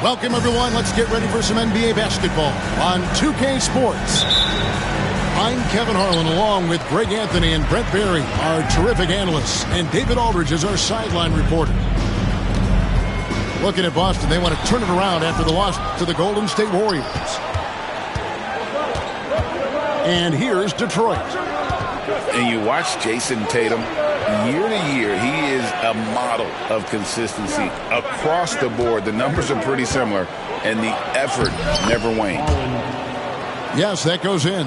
Welcome, everyone. Let's get ready for some NBA basketball on 2K Sports. I'm Kevin Harlan, along with Greg Anthony and Brent Barry, our terrific analysts, and David Aldridge is our sideline reporter. Looking at Boston, they want to turn it around after the loss to the Golden State Warriors. And here's Detroit. And you watch Jason Tatum, year to year, he is a model of consistency across the board. The numbers are pretty similar, and the effort never waned. Yes, that goes in.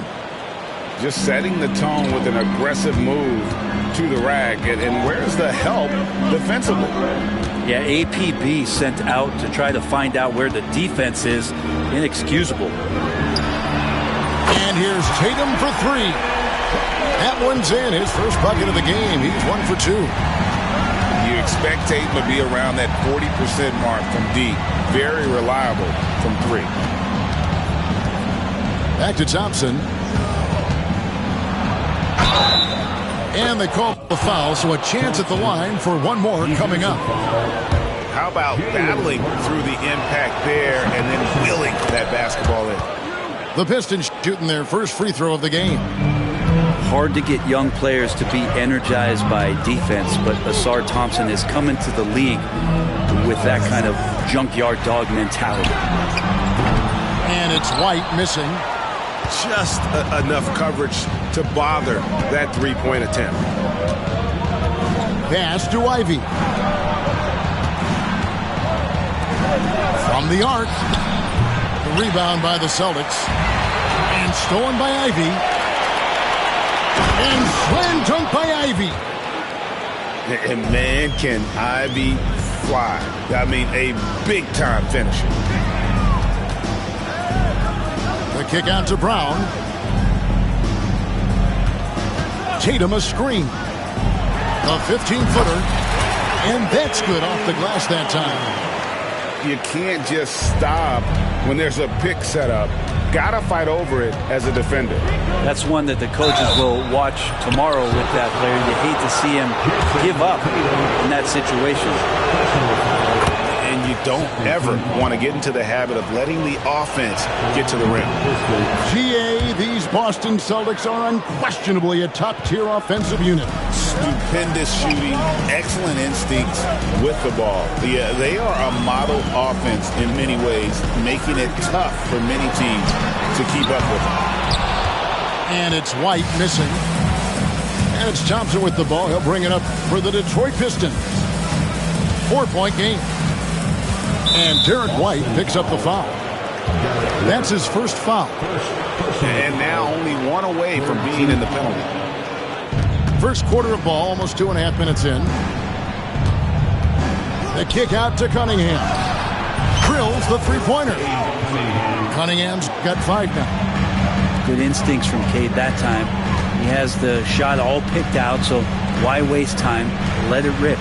Just setting the tone with an aggressive move to the rack. And where's the help defensively? Yeah, APB sent out to try to find out where the defense is. Inexcusable. And here's Tatum for three. That one's in, his first bucket of the game. He's 1 for 2. You expect Tatum to be around that 40% mark from deep. Very reliable from three. Back to Thompson. And they call the foul, so a chance at the line for one more coming up. How about battling through the impact there and then wheeling that basketball in? The Pistons shooting their first free throw of the game. Hard to get young players to be energized by defense, but Ausar Thompson is coming to the league with that kind of junkyard dog mentality. And it's White missing. Just enough coverage to bother that three-point attempt. Pass to Ivy. From the arc. The rebound by the Celtics. And stolen by Ivy. And slam dunk by Ivy. And man, can Ivy fly. I mean, a big-time finisher. The kick out to Brown. Tatum a screen. A 15-footer. And that's good off the glass that time. You can't just stop when there's a pick set up. Gotta fight over it as a defender. That's one that the coaches will watch tomorrow with that player. You hate to see him give up in that situation. And you don't ever want to get into the habit of letting the offense get to the rim. GA, these Boston Celtics are unquestionably a top-tier offensive unit. Stupendous shooting, excellent instincts with the ball. Yeah, they are a model offense in many ways, making it tough for many teams to keep up with them. And it's White missing. And it's Thompson with the ball. He'll bring it up for the Detroit Pistons. 4-point game. And Derek White picks up the foul. That's his first foul. And now only one away from being in the penalty. First quarter of ball, almost 2.5 minutes in. The kick out to Cunningham. Drills the three-pointer. Cunningham's got 5 now. Good instincts from Cade that time. He has the shot all picked out, so why waste time? Let it rip.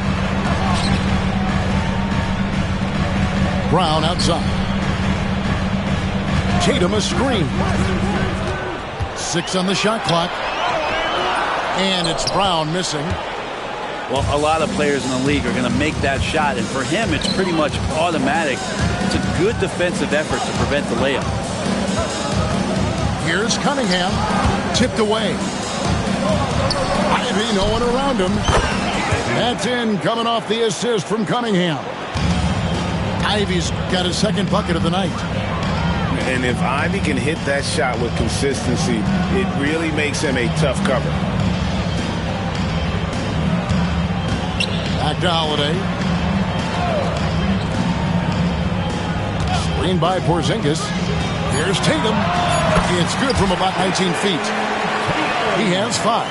Brown outside. Tatum a screen. 6 on the shot clock. And it's Brown missing. Well, a lot of players in the league are going to make that shot, and for him, it's pretty much automatic. It's a good defensive effort to prevent the layup. Here's Cunningham. Tipped away. Ivy, no one around him. That's in, coming off the assist from Cunningham. Ivy's got his second bucket of the night. And if Ivy can hit that shot with consistency, it really makes him a tough cover. Back to Holiday. Screen by Porzingis. Here's Tatum. It's good from about 19 feet. He has 5.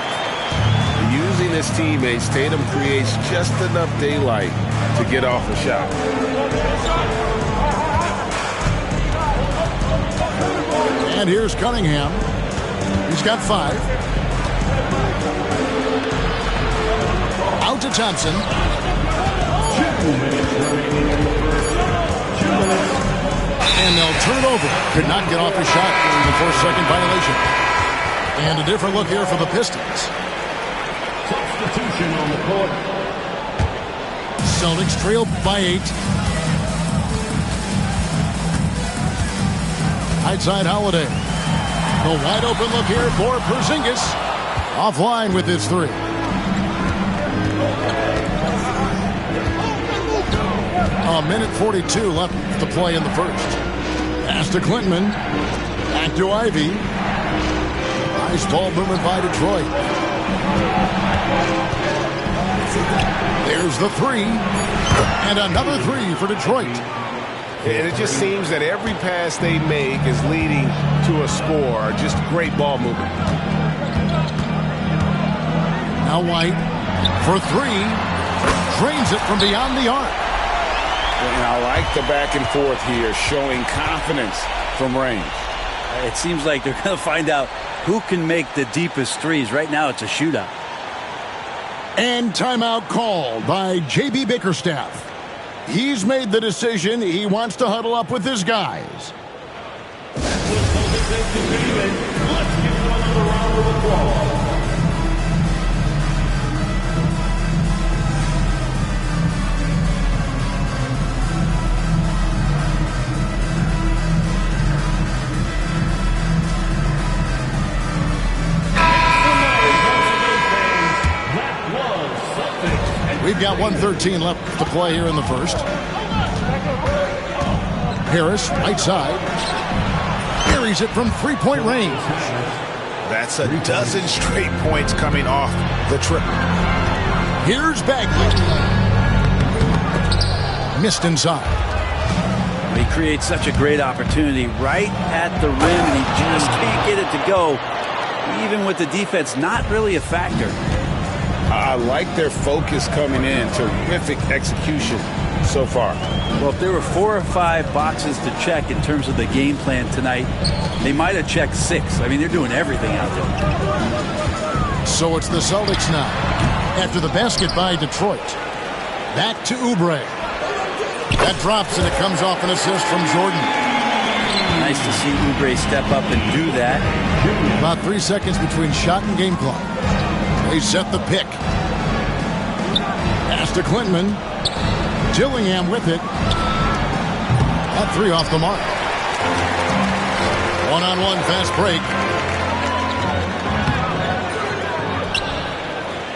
Using his teammates, Tatum creates just enough daylight to get off a shot. And here's Cunningham. He's got 5. Out to Thompson. And they'll turn it over. Could not get off the shot during the 4-second violation. And a different look here for the Pistons. Substitution on the court. Celtics trail by 8. Right side, Holiday. The wide open look here for Porzingis. Offline with his three. A minute 42 left to play in the first. Pass to Clinton. Back to Ivy. Nice ball movement by Detroit. There's the three. And another three for Detroit. And it just seems that every pass they make is leading to a score. Just great ball movement. Now White for three. Drains it from beyond the arc. And I like the back and forth here, showing confidence from range. It seems like they're going to find out who can make the deepest threes. Right now, it's a shootout. And timeout called by J.B. Bickerstaff. He's made the decision. He wants to huddle up with his guys. Let's give you another round of applause. We've got 1:13 left to play here in the first. Harris, right side. Carries it from three-point range. That's a dozen straight points coming off the triple. Here's Bagley. Missed inside. He creates such a great opportunity right at the rim, and he just can't get it to go. Even with the defense not really a factor. I like their focus coming in. Terrific execution so far. Well, if there were 4 or 5 boxes to check in terms of the game plan tonight, they might have checked 6. I mean, they're doing everything out there. So it's the Celtics now. After the basket by Detroit. Back to Oubre. That drops, and it comes off an assist from Jordan. Nice to see Oubre step up and do that. About 3 seconds between shot and game clock. They set the pick. Pass to Clinton. Dillingham with it. That three off the mark. One-on-one fast break.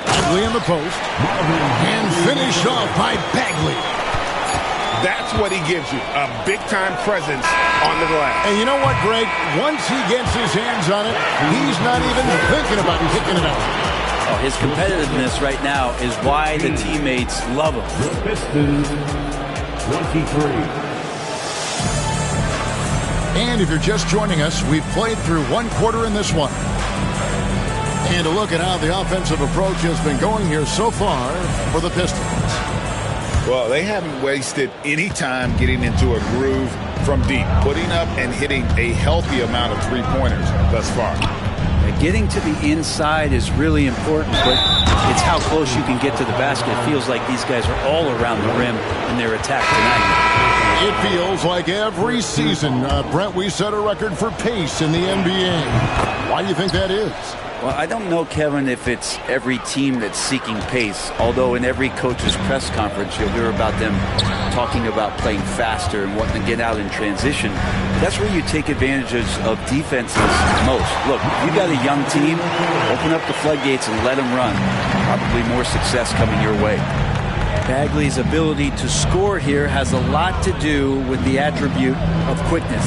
Bagley in the post. And finished off by Bagley. That's what he gives you, a big-time presence on the glass. And you know what, Greg? Once he gets his hands on it, he's not even thinking about kicking it out. Oh, his competitiveness right now is why the teammates love him. The Pistons, 23. And if you're just joining us, we've played through one quarter in this one. And a look at how the offensive approach has been going here so far for the Pistons. Well, they haven't wasted any time getting into a groove from deep, putting up and hitting a healthy amount of three-pointers thus far. Getting to the inside is really important, but it's how close you can get to the basket. It feels like these guys are all around the rim in their attack tonight. It feels like every season, Brent, we set a record for pace in the NBA. Why do you think that is? Well, I don't know, Kevin, if it's every team that's seeking pace, although in every coach's press conference you'll hear about them talking about playing faster and wanting to get out in transition. That's where you take advantage of defenses most. Look, if you got a young team, open up the floodgates and let them run. Probably more success coming your way. Bagley's ability to score here has a lot to do with the attribute of quickness.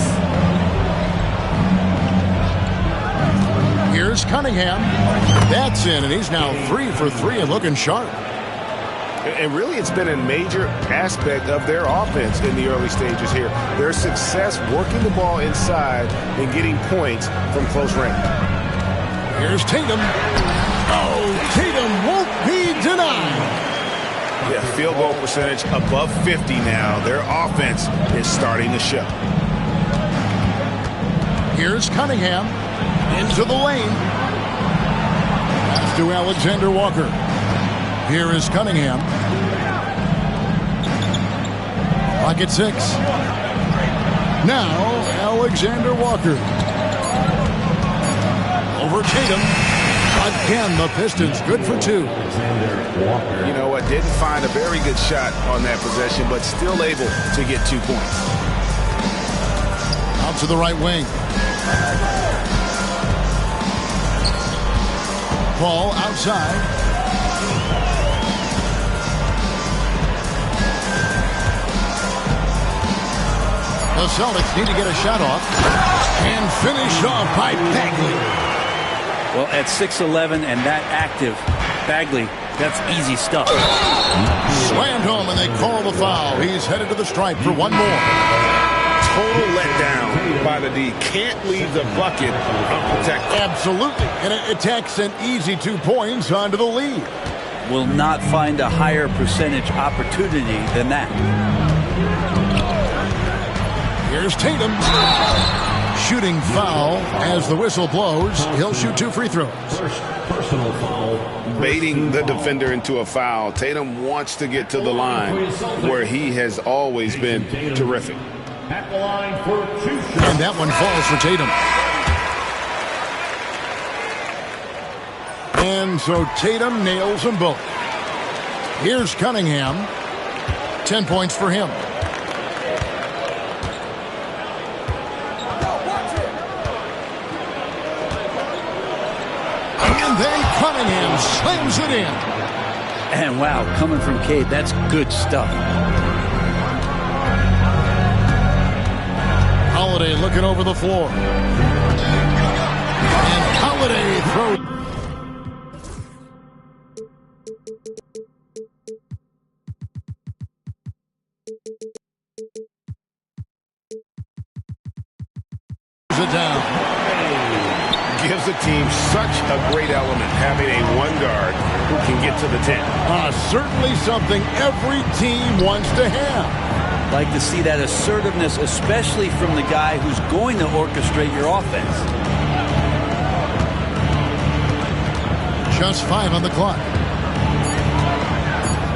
Here's Cunningham. That's in, and he's now 3 for 3 and looking sharp. And really, it's been a major aspect of their offense in the early stages here. Their success working the ball inside and getting points from close range. Here's Tatum. Oh, Tatum won't be denied. Yeah, field goal percentage above 50 now. Their offense is starting to show. Here's Cunningham. Into the lane. Pass to Alexander Walker. Here is Cunningham. Clock at 6. Now, Alexander Walker. Over Tatum. Again, the Pistons good for 2. You know what? Didn't find a very good shot on that possession, but still able to get 2 points. Now out to the right wing. Ball outside. The Celtics need to get a shot off. And finish off by Bagley. Well, at 6'11" and that active, Bagley, that's easy stuff. Slammed home, and they call the foul. He's headed to the stripe for one more. Total letdown by the D. Can't leave the bucket unprotected. Absolutely. And it takes an easy 2 points onto the lead. Will not find a higher percentage opportunity than that. Here's Tatum. Shooting foul as the whistle blows. He'll shoot 2 free throws. First personal foul. Baiting the defender into a foul. Tatum wants to get to the line where he has always been terrific. At the line for 2 shots. And that one falls for Tatum. And so Tatum nails them both. Here's Cunningham. 10 points for him. And then Cunningham slams it in. And wow, coming from Cade, that's good stuff. Holiday looking over the floor. And Holiday throws. It down. Gives the team such a great element having a one guard who can get to the 10. Certainly something every team wants to have. Like to see that assertiveness, especially from the guy who's going to orchestrate your offense. Just 5 on the clock.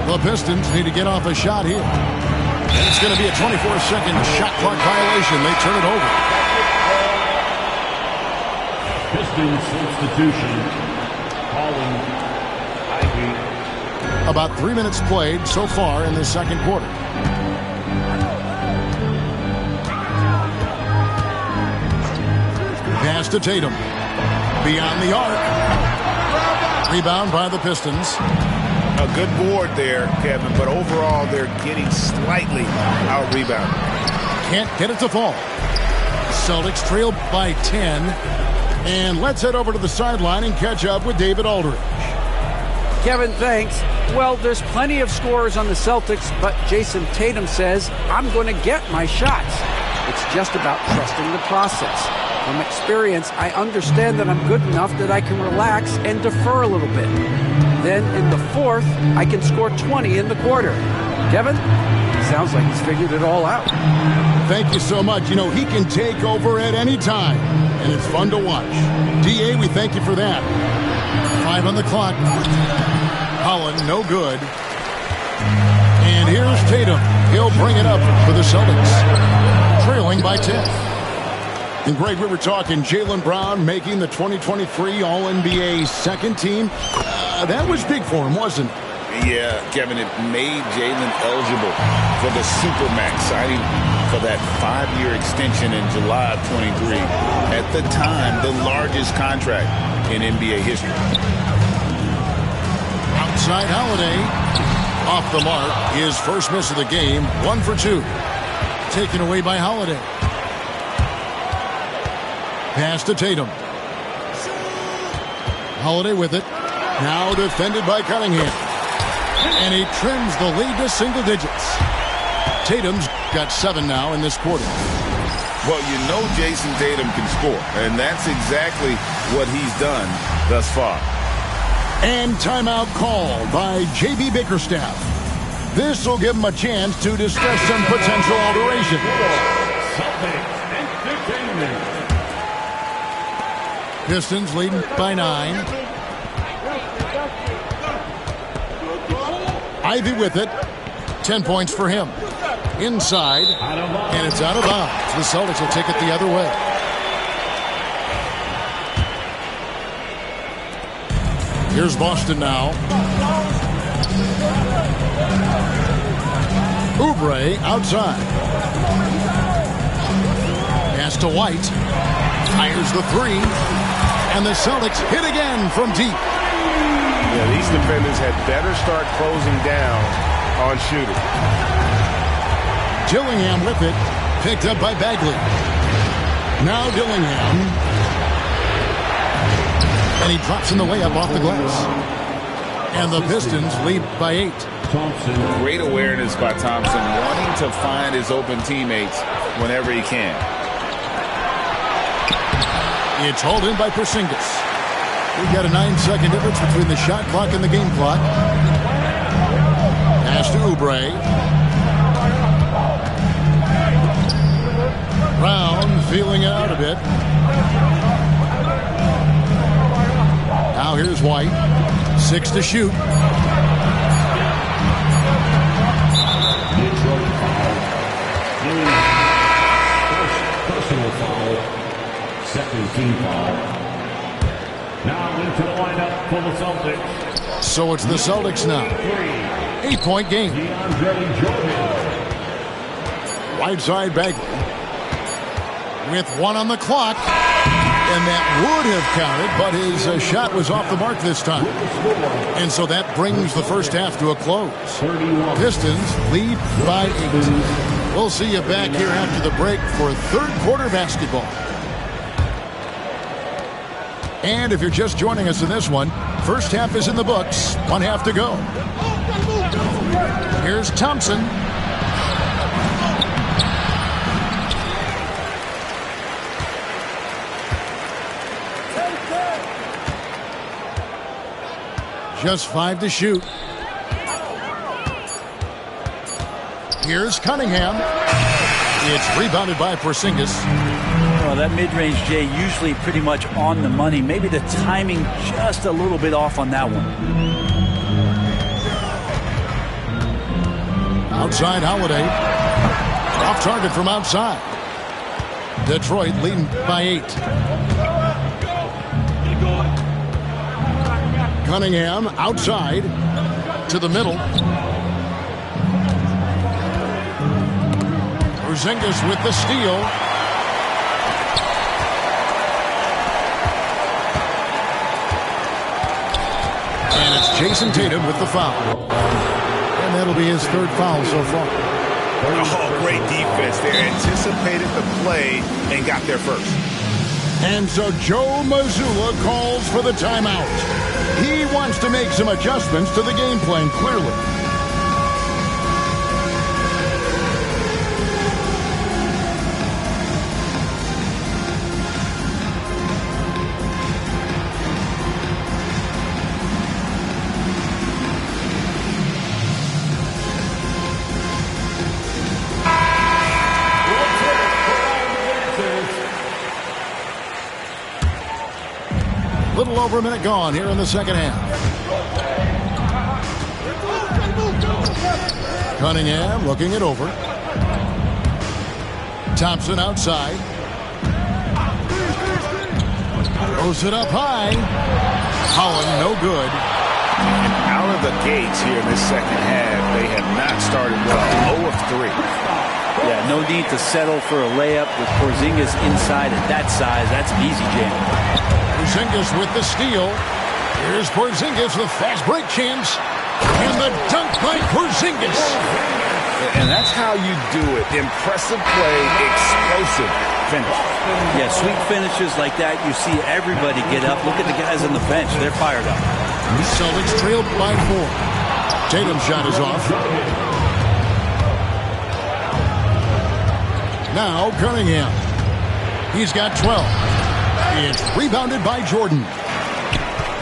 The Pistons need to get off a shot here. And it's going to be a 24-second shot clock violation. They turn it over. Pistons substitution. Calling Ivy. About 3 minutes played so far in the second quarter. Pass to Tatum. Beyond the arc. Rebound by the Pistons. A good board there, Kevin, but overall they're getting slightly out-rebounded. Can't get it to fall. Celtics trail by 10. And let's head over to the sideline and catch up with David Aldridge. Kevin, thanks. Well, there's plenty of scorers on the Celtics, but Jason Tatum says, I'm going to get my shots. It's just about trusting the process. From experience, I understand that I'm good enough that I can relax and defer a little bit. Then in the fourth, I can score 20 in the quarter. Kevin, sounds like he's figured it all out. Thank you so much. You know, he can take over at any time, and it's fun to watch. D.A., we thank you for that. 5 on the clock. Holland, no good. And here's Tatum. He'll bring it up for the Celtics. Trailing by 10. And Greg, we were talking Jaylen Brown making the 2023 All-NBA second team. That was big for him, wasn't it? Yeah, Kevin, it made Jaylen eligible for the Supermax, signing for that 5-year extension in July of 23. At the time, the largest contract in NBA history. Outside Holiday. Off the mark. His first miss of the game. 1 for 2. Taken away by Holiday. Pass to Tatum. Holiday with it. Now defended by Cunningham. And he trims the lead to single digits. Tatum's got 7 now in this quarter. Well, you know Jason Tatum can score, and that's exactly what he's done thus far. And timeout called by J.B. Bickerstaff. This will give him a chance to discuss some potential alterations. Celtics Entertainment. Pistons leading by 9. Ivy with it. 10 points for him. Inside. And it's out of bounds. The Celtics will take it the other way. Here's Boston now. Oubre outside. Pass to White. Fires the three. And the Celtics hit again from deep. Yeah, these defenders had better start closing down on shooting. Dillingham with it. Picked up by Bagley. Now Dillingham. And he drops in the layup off the glass. And the Pistons lead by 8. Thompson. Great awareness by Thompson, wanting to find his open teammates whenever he can. It's hauled in by Porzingis. We've got a 9-second difference between the shot clock and the game clock. Pass to Oubre. Brown feeling it out a bit. Now here's White. 6 to shoot. Detroit foul. First personal foul. Second team foul. Now into the lineup for the Celtics. So it's the Celtics now. 8-point game. DeAndre Jordan. Right side Bagley. With 1 on the clock. And that would have counted, but his shot was off the mark this time. And so that brings the first half to a close. Pistons lead by 8. We'll see you back here after the break for third quarter basketball. And if you're just joining us in this one, first half is in the books. 1 half to go. Here's Thompson. Just 5 to shoot. Here's Cunningham. It's rebounded by Porzingis. Well, that mid-range, Jay, usually pretty much on the money. Maybe the timing just a little bit off on that one. Outside Holiday. Off target from outside. Detroit leading by 8. Cunningham outside to the middle. Porzingis with the steal. And it's Jason Tatum with the foul. And that'll be his third foul so far. Oh, great defense there. Anticipated the play and got there first. And so Joe Mazzulla calls for the timeout. He wants to make some adjustments to the game plan, clearly. Little over a minute gone here in the second half. Cunningham looking it over. Thompson outside. Throws it up high. Holland no good. Out of the gates here in this second half, they have not started well. 0 of 3. Yeah, no need to settle for a layup with Porzingis inside at that size. That's an easy jam. Porzingis with the steal. Here's Porzingis with fast break chance. And the dunk by Porzingis. And that's how you do it. Impressive play, explosive finish. Yeah, sweet finishes like that, you see everybody get up. Look at the guys on the bench. They're fired up. Celtics trailed by 4. Tatum's shot is off. Now Cunningham. He's got 12. It's rebounded by Jordan.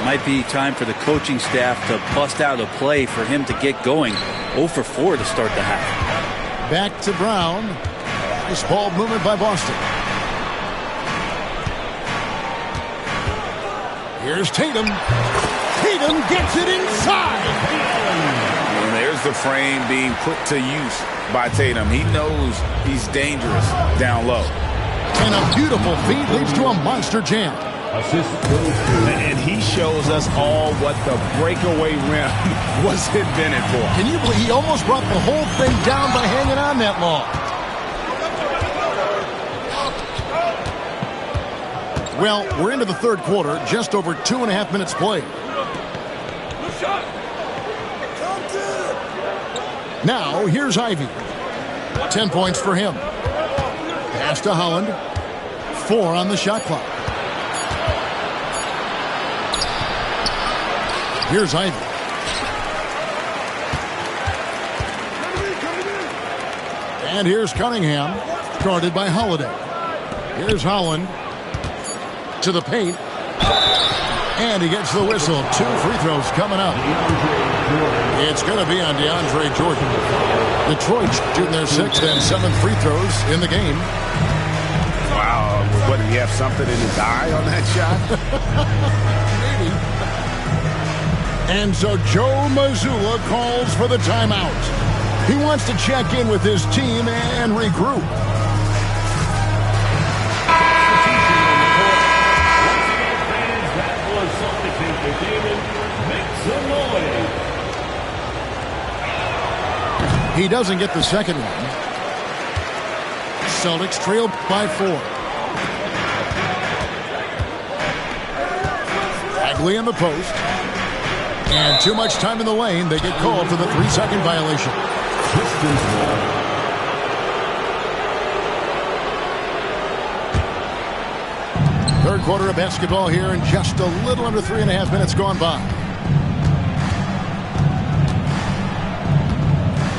Might be time for the coaching staff to bust out a play for him to get going. 0 for 4 to start the half. Back to Brown. Nice ball movement by Boston. Here's Tatum. Tatum gets it inside. And there's the frame being put to use by Tatum. He knows he's dangerous down low. And a beautiful feed leads to a monster jam. Assist goes to. And he shows us all what the breakaway rim was invented for. Can you believe he almost brought the whole thing down by hanging on that long? Well, we're into the third quarter, just over 2.5 minutes played. Now, here's Ivy. 10 points for him. Pass to Holland. 4 on the shot clock. Here's Ivy. And here's Cunningham, guarded by Holiday. Here's Holland to the paint. And he gets the whistle. 2 free throws coming up. It's going to be on DeAndre Jordan. Detroit shooting their 6th and 7th free throws in the game. Wow. What, did he have something in his eye on that shot? Maybe. And so Joe Mazzulla calls for the timeout. He wants to check in with his team and regroup. He doesn't get the second one. Celtics trail by 4. Bagley in the post. And too much time in the lane. They get called for the 3-second violation. Third quarter of basketball here, and just a little under 3.5 minutes gone by.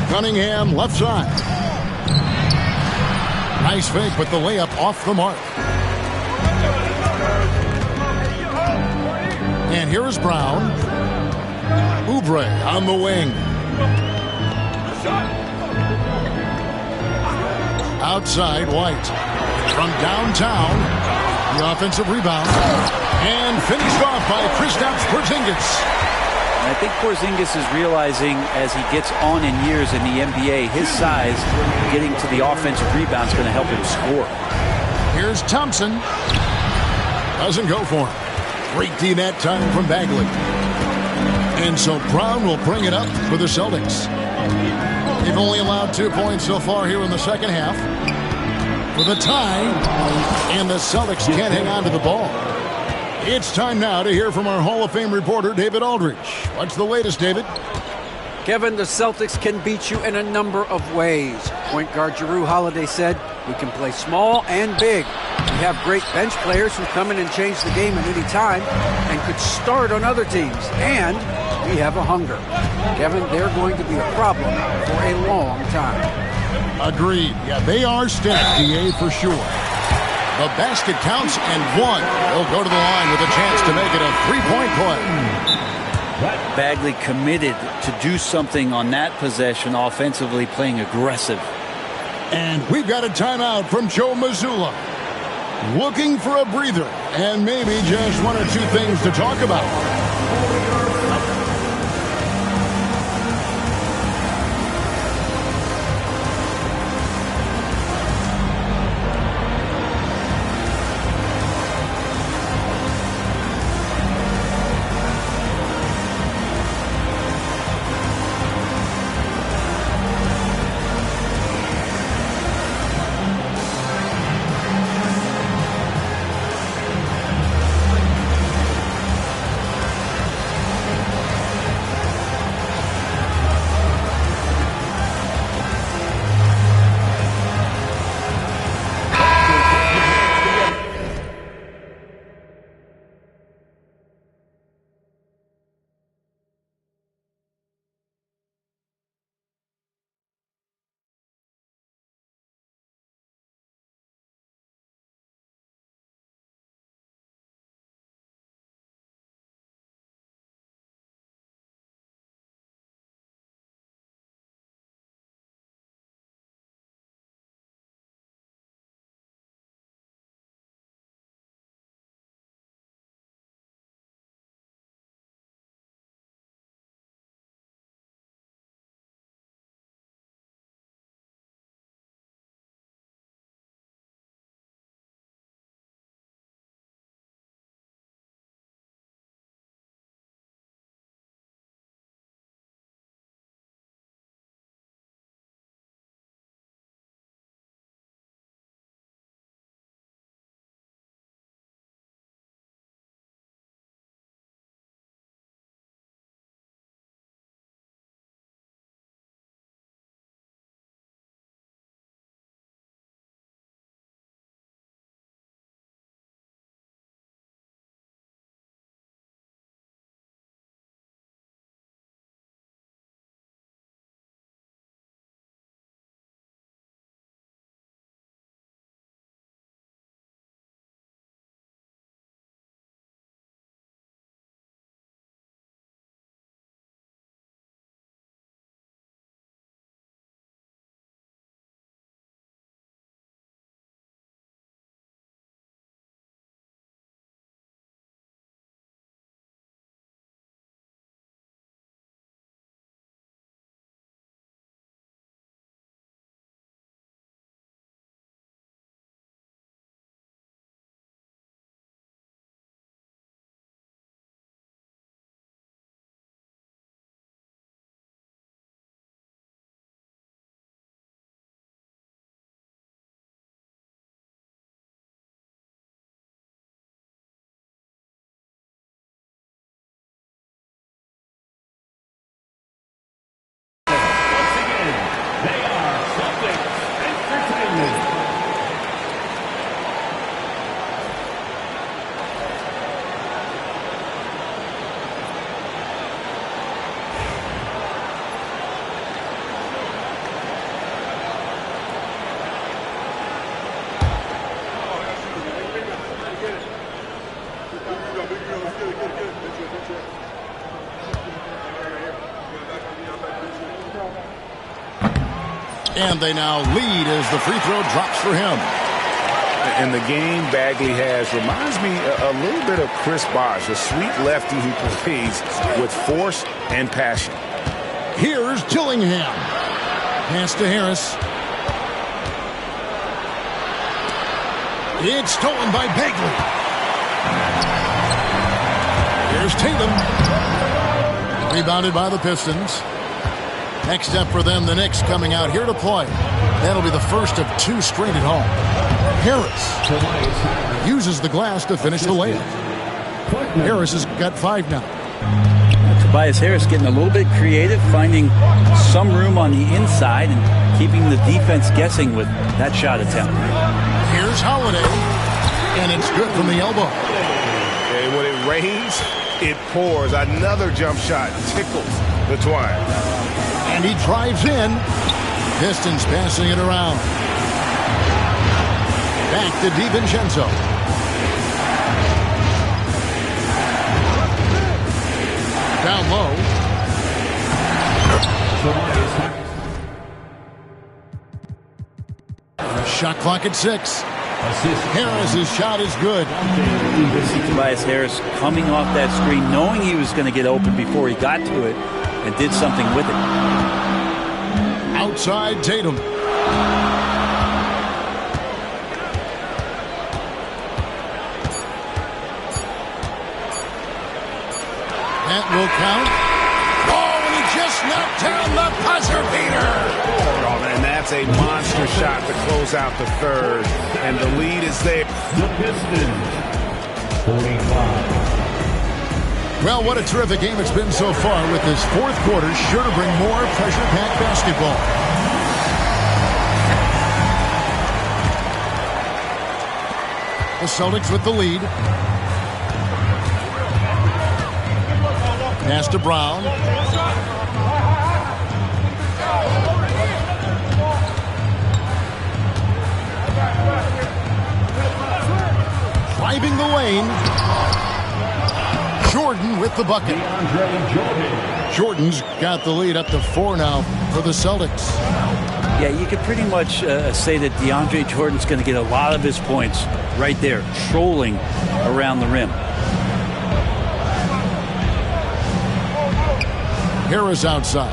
Cunningham left side. Nice fake, but the layup off the mark. And here is Brown. Oubre on the wing. Outside, White. From downtown, the offensive rebound. And finished off by Kristaps Porzingis. I think Porzingis is realizing as he gets on in years in the NBA, his size, getting to the offensive rebound is going to help him score. Here's Thompson. Doesn't go for him. Great D that time from Bagley. And so Brown will bring it up for the Celtics. They've only allowed 2 points so far here in the second half. For the tie, and the Celtics can't hang on to the ball. It's time now to hear from our Hall of Fame reporter, David Aldridge. What's the latest, David? Kevin, the Celtics can beat you in a number of ways. Point guard Jrue Holiday said, "We can play small and big. We have great bench players who come in and change the game at any time and could start on other teams. And we have a hunger." Kevin, they're going to be a problem for a long time. Agreed. Yeah, they are stacked, DA, for sure. The basket counts, and 1. They'll go to the line with a chance to make it a 3-point play. Bagley committed to do something on that possession offensively, playing aggressive. And we've got a timeout from Joe Mazzulla. Looking for a breather and maybe just 1 or 2 things to talk about. And they now lead as the free throw drops for him. And the game Bagley has reminds me a little bit of Chris Bosh, a sweet lefty who plays with force and passion. Here's Dillingham. Pass to Harris. It's stolen by Bagley. Here's Tatum. Rebounded by the Pistons. Next up for them, the Knicks coming out here to play. That'll be the first of 2 straight at home. Harris uses the glass to finish the layup. Harris has got 5 now. Tobias Harris getting a little bit creative, finding some room on the inside and keeping the defense guessing with that shot attempt. Here's Holiday, and it's good from the elbow. And when it rains, it pours. Another jump shot tickles the twine. And he drives in. Pistons passing it around. Back to DiVincenzo. Down low. Shot clock at 6. Harris's shot is good. You see Tobias Harris coming off that screen, knowing he was going to get open before he got to it, and did something with it. Outside Tatum. That will count. Oh, and he just knocked down the buzzer beater. Oh, man, that's a monster shot to close out the third. And the lead is there. The Pistons, 45. Well, what a terrific game it's been so far, with this fourth quarter sure to bring more pressure-packed basketball. The Celtics with the lead. Pass to Brown. Driving the lane. Jordan with the bucket. Jordan's got the lead up to 4 now for the Celtics. Yeah, you could pretty much say that DeAndre Jordan's going to get a lot of his points right there, trolling around the rim. Harris outside.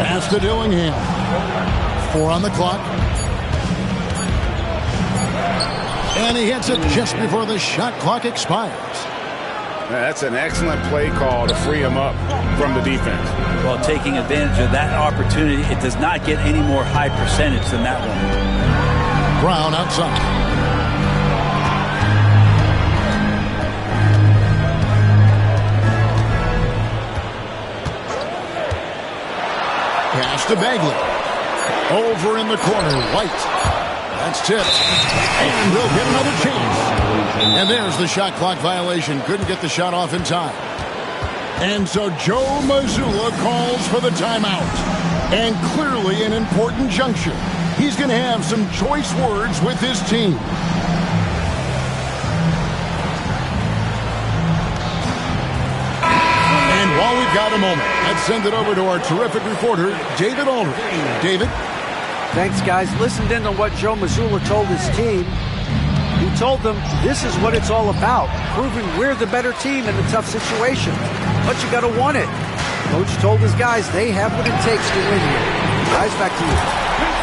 Pass to Dillingham. 4 on the clock. And he hits it just before the shot clock expires. That's an excellent play call to free him up from the defense. Well, taking advantage of that opportunity, it does not get any more high percentage than that one. Brown outside. Pass to Bagley. Over in the corner, White. That's tipped. And they'll get another chance. And there's the shot clock violation. Couldn't get the shot off in time. And so Joe Mazzulla calls for the timeout. And clearly an important juncture. He's going to have some choice words with his team. And while we've got a moment, let's send it over to our terrific reporter, David Aldridge. David? Thanks, guys. Listened in on what Joe Mazzulla told his team. He told them this is what it's all about, proving we're the better team in a tough situation. But you got to want it. Coach told his guys they have what it takes to win here. Guys, back to you.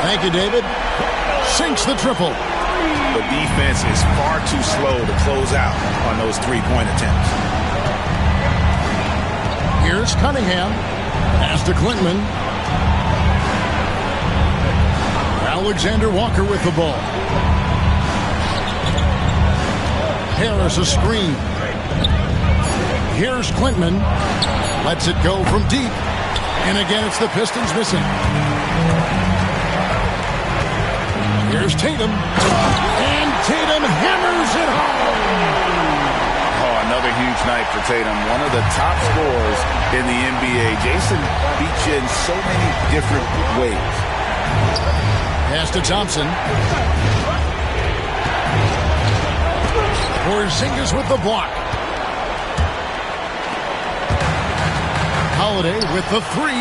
Thank you, David. Sinks the triple. The defense is far too slow to close out on those three-point attempts. Here's Cunningham. Pass to Klintman. Alexander Walker with the ball. Harris a screen. Here's Klintman. Lets it go from deep. And again, it's the Pistons missing. Here's Tatum. And Tatum hammers it home. Oh, another huge night for Tatum. One of the top scorers in the NBA. Jason beats you in so many different ways. Pass to Thompson. Porzingis with the block. Holiday with the 3.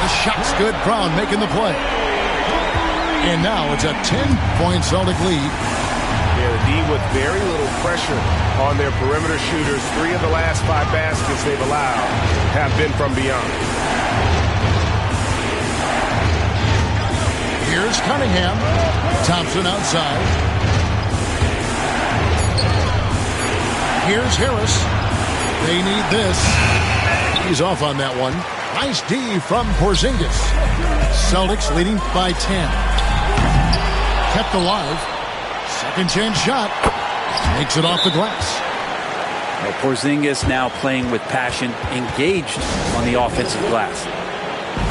The shot's good. Brown making the play. And now it's a 10-point Celtic lead. Yeah, the D with very little pressure on their perimeter shooters. 3 of the last 5 baskets they've allowed have been from beyond. Here's Cunningham. Thompson outside. Here's Harris. They need this. He's off on that one. Nice D from Porzingis. Celtics leading by 10. Kept alive. Second chance shot. Makes it off the glass. Well, Porzingis now playing with passion, engaged on the offensive glass.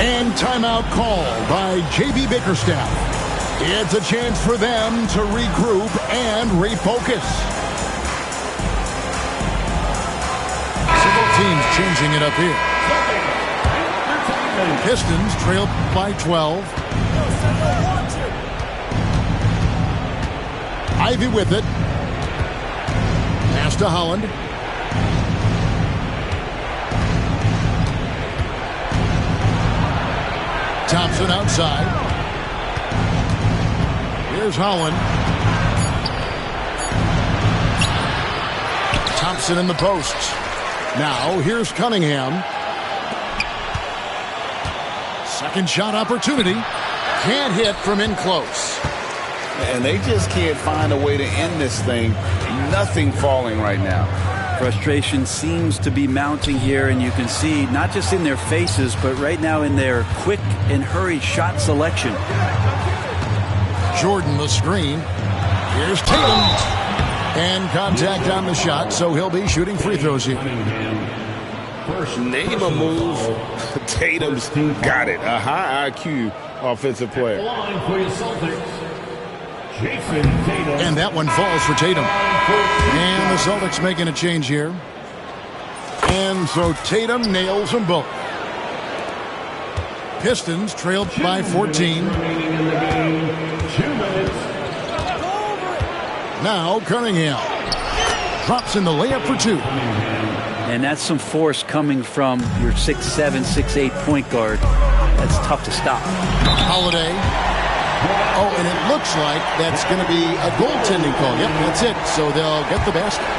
And timeout called by J.B. Bickerstaff. It's a chance for them to regroup and refocus. Several teams changing it up here. Pistons trail by 12. Ivy with it. Pass to Holland. Thompson outside. Here's Holland. Thompson in the posts. Now here's Cunningham. Second shot opportunity. Can't hit from in close. And they just can't find a way to end this thing. Nothing falling right now. Frustration seems to be mounting here, and you can see not just in their faces, but right now in their quick and hurried shot selection. Jordan the screen. Here's Tatum. And contact on the shot, so he'll be shooting free throws here. Name a move. Tatum's got it. A high IQ offensive player. And that one falls for Tatum. And the Celtics making a change here. And so Tatum nails them both. Pistons trailed by 14. Now Cunningham drops in the layup for 2. And that's some force coming from your 6'7", 6'8" point guard. That's tough to stop. Holiday. Oh, and it looks like that's going to be a goaltending call. Yep, that's it. So they'll get the basket.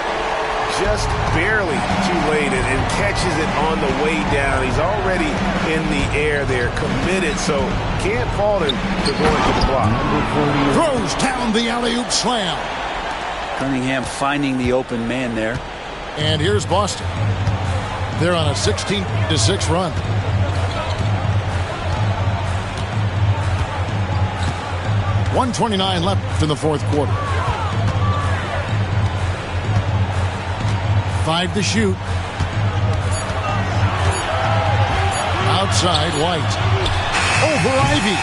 Just barely too late and catches it on the way down. He's already in the air there, committed, so can't fault him to going to the block. Throws down the alley-oop slam. Cunningham finding the open man there. And here's Boston. They're on a 16-6 run. .129 left in the fourth quarter. 5 to shoot. Outside, White. Over Ivy.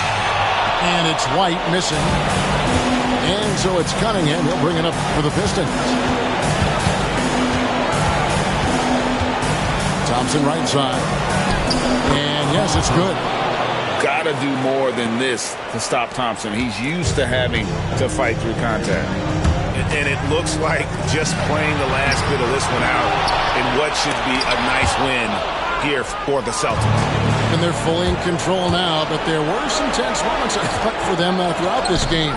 And it's White missing. And so it's Cunningham. He'll bring it up for the Pistons. Thompson right side. And yes, it's good. Got to do more than this to stop Thompson. He's used to having to fight through contact. And it looks like just playing the last bit of this one out in what should be a nice win here for the Celtics. And they're fully in control now, but there were some tense moments, I thought, for them throughout this game.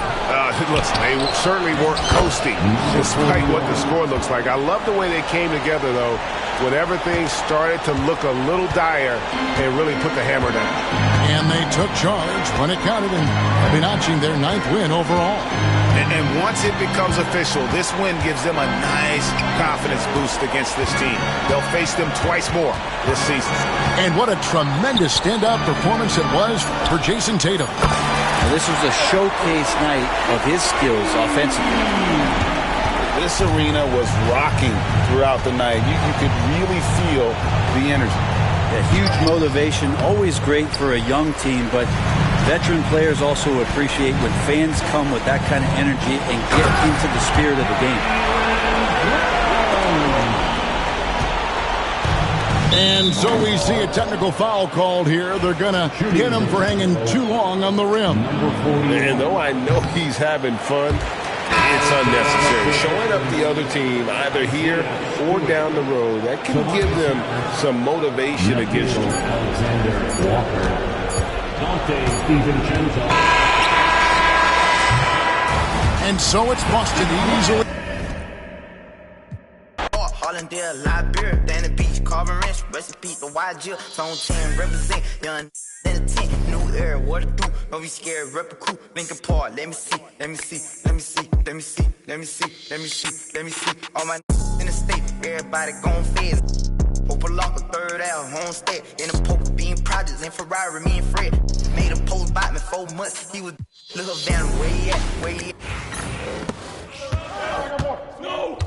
Listen, they certainly weren't coasting despite what the score looks like. I love the way they came together, though, when everything started to look a little dire and really put the hammer down. And they took charge when it counted and have been notching their 9th win overall. And once it becomes official, this win gives them a nice confidence boost against this team. They'll face them twice more this season. And what a tremendous standout performance it was for Jason Tatum. Now, this was a showcase night of his skills offensively. This arena was rocking throughout the night. You could really feel the energy. A huge motivation, always great for a young team, but veteran players also appreciate when fans come with that kind of energy and get into the spirit of the game. And so we see a technical foul called here. They're going to hit him for hanging too long on the rim. And though I know he's having fun, it's unnecessary. Showing up the other team, either here or down the road, that can give them some motivation against them. Dante DiVincenzo. And so it's Boston easily. Hollandale, Liberia, Danny Beach, Carvin Ranch, recipe the white Jill, Zone 10, represent, young in the 10, new era, what to do, don't be scared, rep a crew, Lincoln Park, let me see, let me see, let me see, let me see, let me see, let me see, let me see, all my in the state, everybody gon' fizz. Open lock a third out, homestead, in the poker bean projects, in Ferrari, me and Fred, made a post by me 4 months, he was, little van, where he at, where he at? No!